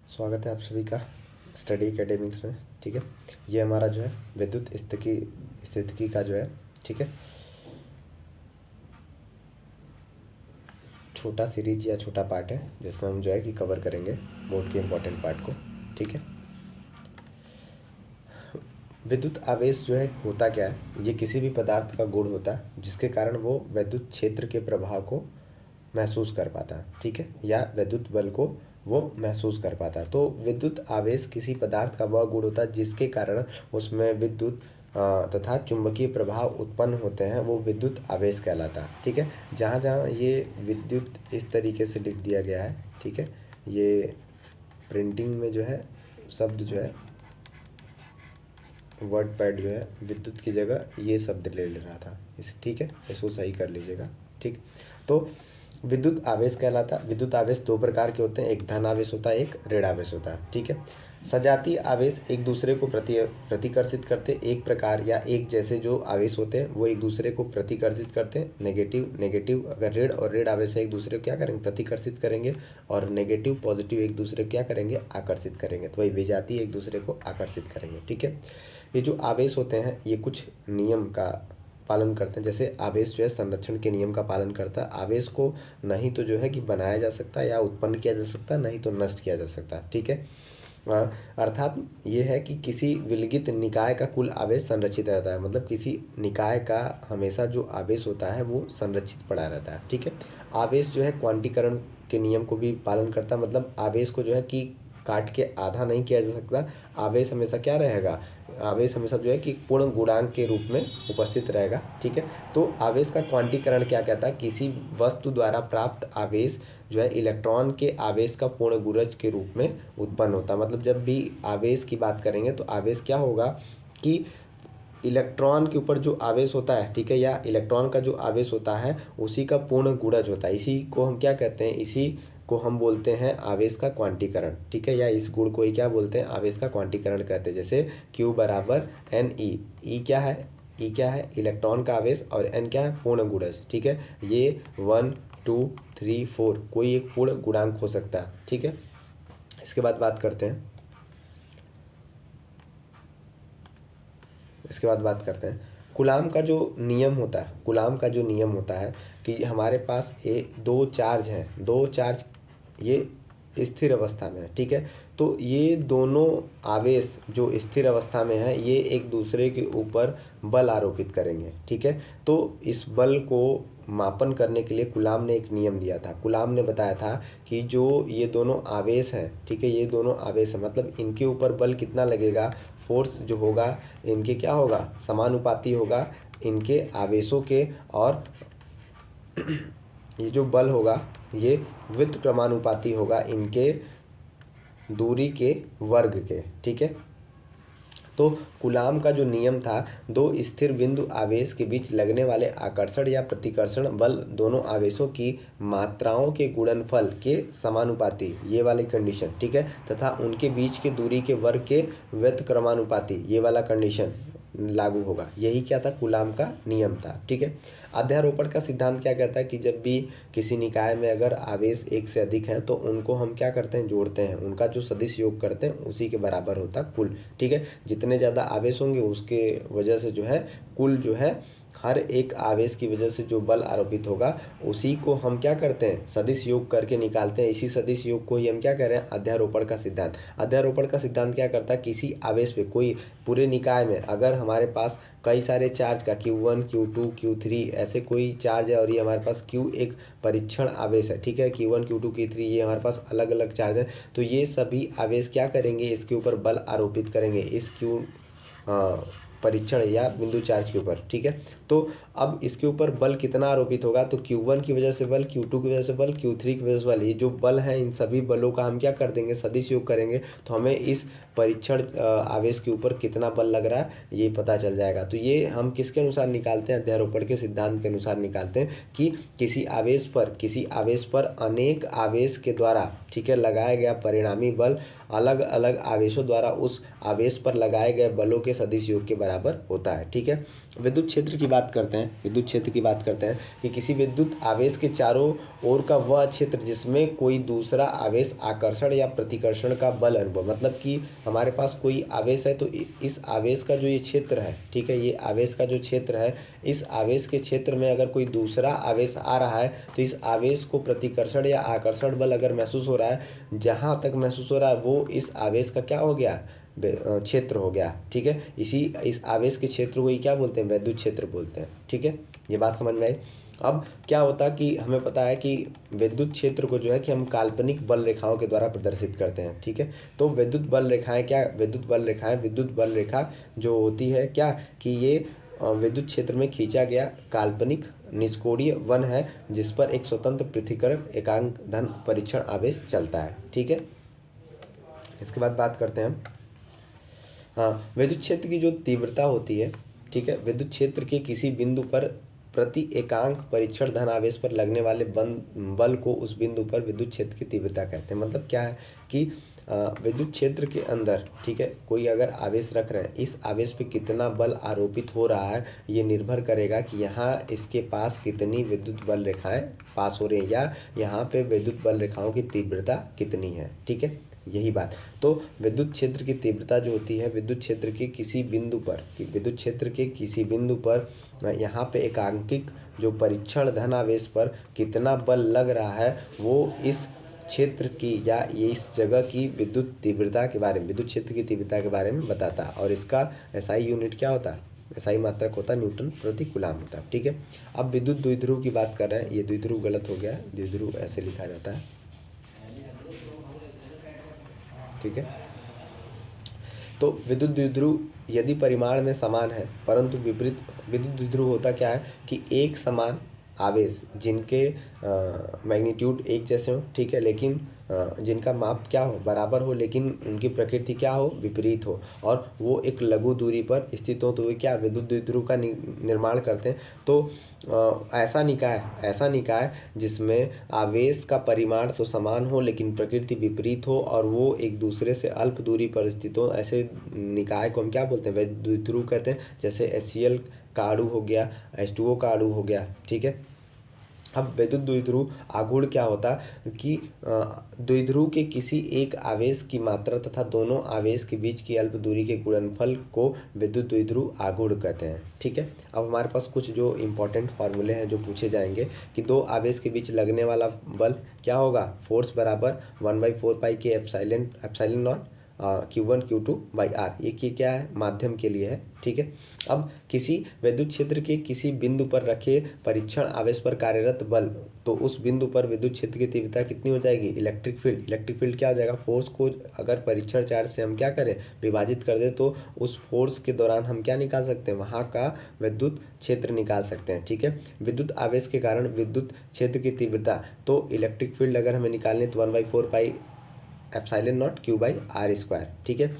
स्वागत है आप सभी का स्टडी एकेडमिक्स में। ठीक है, ये हमारा जो है विद्युत स्थितिकी का जो है, ठीक है, छोटा सीरीज या छोटा पार्ट है जिसमें हम जो है कि कवर करेंगे बोर्ड के इम्पोर्टेंट पार्ट को। ठीक है, विद्युत आवेश जो है होता क्या है, ये किसी भी पदार्थ का गुण होता है जिसके कारण वो विद्युत क्षेत्र के प्रभाव को महसूस कर पाता है। ठीक है, या विद्युत बल को वो महसूस कर पाता है। तो विद्युत आवेश किसी पदार्थ का वह गुण होता है जिसके कारण उसमें विद्युत तथा चुंबकीय प्रभाव उत्पन्न होते हैं, वो विद्युत आवेश कहलाता है। ठीक है, जहाँ जहाँ ये विद्युत इस तरीके से लिख दिया गया है, ठीक है, ये प्रिंटिंग में जो है शब्द जो है वर्ड पैड जो है विद्युत की जगह ये शब्द ले ले रहा था इस, ठीक है, इसको सही कर लीजिएगा। ठीक, तो विद्युत आवेश कहलाता। विद्युत आवेश दो प्रकार के होते हैं, एक धन आवेश होता है, एक ऋण आवेश होता है। ठीक है, सजातीय आवेश एक दूसरे को प्रतिकर्षित करते, एक प्रकार या एक जैसे जो आवेश होते हैं वो एक दूसरे को प्रतिकर्षित करते हैं। नेगेटिव अगर ऋण और ऋण आवेश है एक दूसरे को क्या करेंगे, प्रतिकर्षित करेंगे, और नेगेटिव पॉजिटिव एक दूसरे को क्या करेंगे, आकर्षित करेंगे। तो वही विजातीय एक दूसरे को आकर्षित करेंगे। ठीक है, ये जो आवेश होते हैं ये कुछ नियम का पालन करते हैं। जैसे आवेश जो है संरक्षण के नियम का पालन करता है। आवेश को नहीं तो जो है कि बनाया जा सकता है या उत्पन्न किया जा सकता है, नहीं तो नष्ट किया जा सकता है। ठीक है, अर्थात ये है कि किसी विलगित निकाय का कुल आवेश संरक्षित रहता है, मतलब किसी निकाय का हमेशा जो आवेश होता है वो संरक्षित पड़ा रहता है। ठीक है, आवेश जो है क्वांटीकरण के नियम को भी पालन करता है, मतलब आवेश को जो है कि काट के आधा नहीं किया जा सकता। आवेश हमेशा क्या रहेगा, आवेश हमेशा जो है कि पूर्ण गुणांक के रूप में उपस्थित रहेगा। ठीक है, तो आवेश का क्वांटीकरण क्या कहता है, किसी वस्तु द्वारा प्राप्त आवेश जो है इलेक्ट्रॉन के आवेश का पूर्ण गुणज के रूप में उत्पन्न होता है। मतलब जब भी आवेश की बात करेंगे तो आवेश क्या होगा कि इलेक्ट्रॉन के ऊपर जो आवेश होता है, ठीक है, या इलेक्ट्रॉन का जो आवेश होता है उसी का पूर्ण गुणज होता है। इसी को हम क्या कहते हैं, इसी को हम बोलते हैं आवेश का क्वांटीकरण। ठीक है, या इस गुण को ही क्या बोलते हैं, आवेश का क्वांटीकरण कहते हैं। जैसे Q बराबर NE, ई क्या है, ई क्या है इलेक्ट्रॉन का आवेश, और N क्या है पूर्ण गुणज। ठीक है, ये 1 2 3 4 कोई एक पूर्ण गुणांक हो सकता है। ठीक है, इसके बाद बात करते हैं, कूलाम का जो नियम होता है, कूलाम का जो नियम होता है कि हमारे पास दो चार्ज हैं, दो चार्ज ये स्थिर अवस्था में है। ठीक है, तो ये दोनों आवेश जो स्थिर अवस्था में है ये एक दूसरे के ऊपर बल आरोपित करेंगे। ठीक है, तो इस बल को मापन करने के लिए कूलाम ने एक नियम दिया था। कूलाम ने बताया था कि जो ये दोनों आवेश हैं, ठीक है, ये दोनों आवेश हैं, मतलब इनके ऊपर बल कितना लगेगा, फोर्स जो होगा इनके क्या होगा, समानुपाती होगा इनके आवेशों के, और ये जो बल होगा ये व्युत्क्रमानुपाती होगा इनके दूरी के वर्ग के। ठीक है, तो कूलाम का जो नियम था, दो स्थिर बिंदु आवेश के बीच लगने वाले आकर्षण या प्रतिकर्षण बल दोनों आवेशों की मात्राओं के गुणनफल के समानुपाती, ये वाली कंडीशन, ठीक है, तथा उनके बीच के दूरी के वर्ग के व्युत्क्रमानुपाती, ये वाला कंडीशन लागू होगा। यही क्या था, कूलाम का नियम था। ठीक है, अध्यारोपण का सिद्धांत क्या कहता है कि जब भी किसी निकाय में अगर आवेश एक से अधिक है तो उनको हम क्या करते हैं, जोड़ते हैं, उनका जो सदिश योग करते हैं उसी के बराबर होता है कुल। ठीक है, जितने ज़्यादा आवेश होंगे उसके वजह से जो है कुल जो है हर एक आवेश की वजह से जो बल आरोपित होगा उसी को हम क्या करते हैं, सदिश योग करके निकालते हैं। इसी सदिश योग को ही हम क्या कह रहे हैं, अध्यारोपण का सिद्धांत। अध्यारोपण का सिद्धांत क्या करता है, किसी आवेश पे, कोई पूरे निकाय में अगर हमारे पास कई सारे चार्ज का Q1 Q2 Q3 ऐसे कोई चार्ज है, और ये हमारे पास Q एक परीक्षण आवेश है। ठीक है, Q1 Q2 Q3 ये हमारे पास अलग अलग चार्ज है, तो ये सभी आवेश क्या करेंगे, इसके ऊपर बल आरोपित करेंगे, इस Q परीक्षण या बिंदु चार्ज के ऊपर। ठीक है, तो अब इसके ऊपर बल कितना आरोपित होगा, तो Q1 की वजह से बल, Q2 की वजह से बल, Q3 की वजह से बल, ये जो बल है इन सभी बलों का हम क्या कर देंगे, सदिश योग करेंगे, तो हमें इस परीक्षण आवेश के ऊपर कितना बल लग रहा है ये पता चल जाएगा। तो ये हम किसके अनुसार निकालते हैं, अध्यारोपण के सिद्धांत के अनुसार निकालते हैं कि किसी आवेश पर अनेक आवेश के द्वारा, ठीक है, लगाया गया परिणामी बल अलग अलग आवेशों द्वारा उस आवेश पर लगाए गए बलों के सदिश योग के बराबर होता है। ठीक है, विद्युत क्षेत्र की बात करते हैं। हैं, विद्युत क्षेत्र की बात करते हैं कि किसी विद्युत आवेश के चारों ओर का वह क्षेत्र जिसमें कोई दूसरा आवेश आकर्षण या प्रतिकर्षण का बल अनुभव, मतलब कि हमारे पास कोई आवेश है तो इस आवेश का जो ये क्षेत्र है, ठीक है, ये आवेश का जो क्षेत्र है, इस आवेश के क्षेत्र में अगर कोई दूसरा आवेश आ रहा है तो इस आवेश को प्रतिकर्षण या आकर्षण बल अगर महसूस हो रहा है, जहाँ तक महसूस हो रहा है वो इस आवेश का क्या हो गया, क्षेत्र हो गया, ठीक है। इस आवेश के क्षेत्र को ही क्या बोलते हैं, विद्युत क्षेत्र बोलते हैं, ठीक है। ये बात समझ में आई। अब क्या होता कि हमें पता है कि विद्युत क्षेत्र को जो है कि हम काल्पनिक बल रेखाओं के द्वारा प्रदर्शित करते हैं, ठीक है। तो विद्युत बल रेखाएं क्या, विद्युत बल रेखा जो होती है क्या कि ये विद्युत क्षेत्र में खींचा गया काल्पनिक निष्क्रिय वन है जिस पर एक स्वतंत्र पृथक्करण एकांक धन परीक्षण आवेश चलता है, ठीक है। इसके बाद बात करते हैं हम, हाँ, विद्युत क्षेत्र की जो तीव्रता होती है, ठीक है, विद्युत क्षेत्र के किसी बिंदु पर प्रति एकांक परीक्षण धन आवेश पर लगने वाले बल को उस बिंदु पर विद्युत क्षेत्र की तीव्रता कहते हैं। मतलब क्या है कि विद्युत क्षेत्र के अंदर, ठीक है, कोई अगर आवेश रख रहे हैं, इस आवेश पे कितना बल आरोपित हो रहा है ये निर्भर करेगा कि यहाँ इसके पास कितनी विद्युत बल रेखाएं पास हो रही हैं या यहाँ पे विद्युत बल रेखाओं की तीव्रता कितनी है, ठीक है, यही बात। तो विद्युत क्षेत्र की तीव्रता जो होती है विद्युत क्षेत्र के किसी बिंदु पर यहाँ पे एकांकिक जो परीक्षण धन आवेश पर कितना बल लग रहा है वो इस क्षेत्र की या ये इस जगह की विद्युत तीव्रता के बारे में, विद्युत क्षेत्र की तीव्रता के बारे में बताता है। और इसका एसआई यूनिट क्या होता है, एसआई मात्रक होता है न्यूटन प्रति कूलम होता है, ठीक है। अब विद्युत द्विध्रुव की बात कर रहे हैं, ये द्विध्रुव गलत हो गया है, द्विध्रुव ऐसे लिखा जाता है, ठीक है। तो विद्युत द्विध्रुव यदि परिमाण में समान है परंतु विपरीत, विद्युत द्विध्रुव होता क्या है कि एक समान आवेश जिनके मैग्नीट्यूड एक जैसे हो, ठीक है, लेकिन जिनका माप क्या हो, बराबर हो, लेकिन उनकी प्रकृति क्या हो, विपरीत हो, और वो एक लघु दूरी पर स्थित हो, तो वे क्या विद्युत द्विध्रुव का निर्माण करते हैं। तो ऐसा निकाय जिसमें आवेश का परिमाण तो समान हो लेकिन प्रकृति विपरीत हो और वो एक दूसरे से अल्प दूरी पर स्थित हो, ऐसे निकाय को हम क्या बोलते हैं, विद्युत द्विध्रुव कहते हैं। जैसे HCl का अणु हो गया, H2O का अणु हो गया, ठीक है। अब विद्युत द्विध्रुव आघूर्ण क्या होता कि द्विध्रुव के किसी एक आवेश की मात्रा तथा दोनों आवेश के बीच की अल्प दूरी के गुणनफल को विद्युत द्विध्रुव आघूर्ण कहते हैं, ठीक है। अब हमारे पास कुछ जो इंपॉर्टेंट फार्मूले हैं जो पूछे जाएंगे कि दो आवेश के बीच लगने वाला बल क्या होगा, फोर्स बराबर 1/4 पाई के epsilon not Q1 Q2 by R, ये क्या है, माध्यम के लिए है, ठीक है। अब किसी विद्युत क्षेत्र के किसी बिंदु पर रखे परीक्षण आवेश पर कार्यरत बल, तो उस बिंदु पर विद्युत क्षेत्र की तीव्रता कितनी हो जाएगी, इलेक्ट्रिक फील्ड क्या हो जाएगा, फोर्स को अगर परीक्षण चार्ज से हम क्या करें, विभाजित कर दे तो उस फोर्स के दौरान हम क्या निकाल सकते हैं, वहाँ का विद्युत क्षेत्र निकाल सकते हैं, ठीक है। विद्युत आवेश के कारण विद्युत क्षेत्र की तीव्रता, तो इलेक्ट्रिक फील्ड अगर हमें निकालनी तो 1/4 pi epsilon not Q by R square, ठीक है।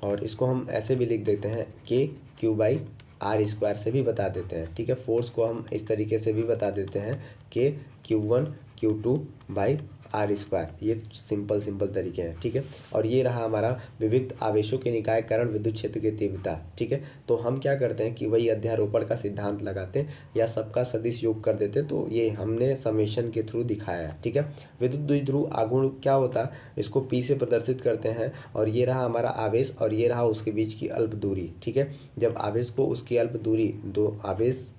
और इसको हम ऐसे भी लिख देते हैं K Q by R square से भी बता देते हैं, ठीक है। फोर्स को हम इस तरीके से भी बता देते हैं K Q1 Q2 by R square, ये सिंपल तरीके हैं, ठीक है। और ये रहा हमारा विविध आवेशों के निकाय कारण विद्युत क्षेत्र की तीव्रता, ठीक है। तो हम क्या करते हैं कि वही अध्यारोपण का सिद्धांत लगाते हैं या सबका सदिश योग कर देते, तो ये हमने समेशन के थ्रू दिखाया है, ठीक है। विद्युत द्विध्रुव आघूर्ण क्या होता है, इसको P से प्रदर्शित करते हैं और ये रहा हमारा आवेश और ये रहा उसके बीच की अल्प दूरी, ठीक है। जब आवेश को उसकी अल्प दूरी, दो आवेश,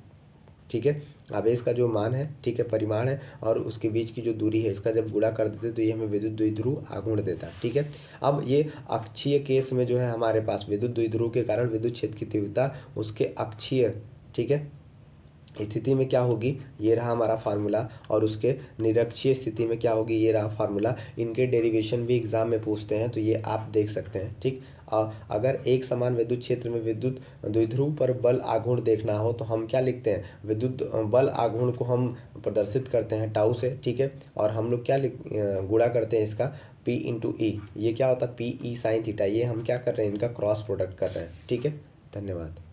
ठीक है, आवेश का जो मान है, ठीक है, परिमाण है, और उसके बीच की जो दूरी है, इसका जब गुणा कर देते तो ये हमें विद्युत द्विध्रुव आघूर्ण देता है, ठीक है। अब ये अक्षीय केस में जो है हमारे पास विद्युत द्विध्रुव के कारण विद्युत क्षेत्र की तीव्रता उसके अक्षीय, ठीक है, स्थिति में क्या होगी, ये रहा हमारा फार्मूला, और उसके निरक्षीय स्थिति में क्या होगी, ये रहा फार्मूला। इनके डेरिवेशन भी एग्जाम में पूछते हैं तो ये आप देख सकते हैं, ठीक। अगर एक समान विद्युत क्षेत्र में विद्युत द्विध्रुव पर बल आघूर्ण देखना हो तो हम क्या लिखते हैं, विद्युत बल आघूर्ण को हम प्रदर्शित करते हैं टाउ से, ठीक है। और हम लोग क्या गुणा करते हैं इसका P × E, ये क्या होता है PE sin थीटा, ये हम क्या कर रहे हैं, इनका क्रॉस प्रोडक्ट कर रहे हैं, ठीक है। धन्यवाद।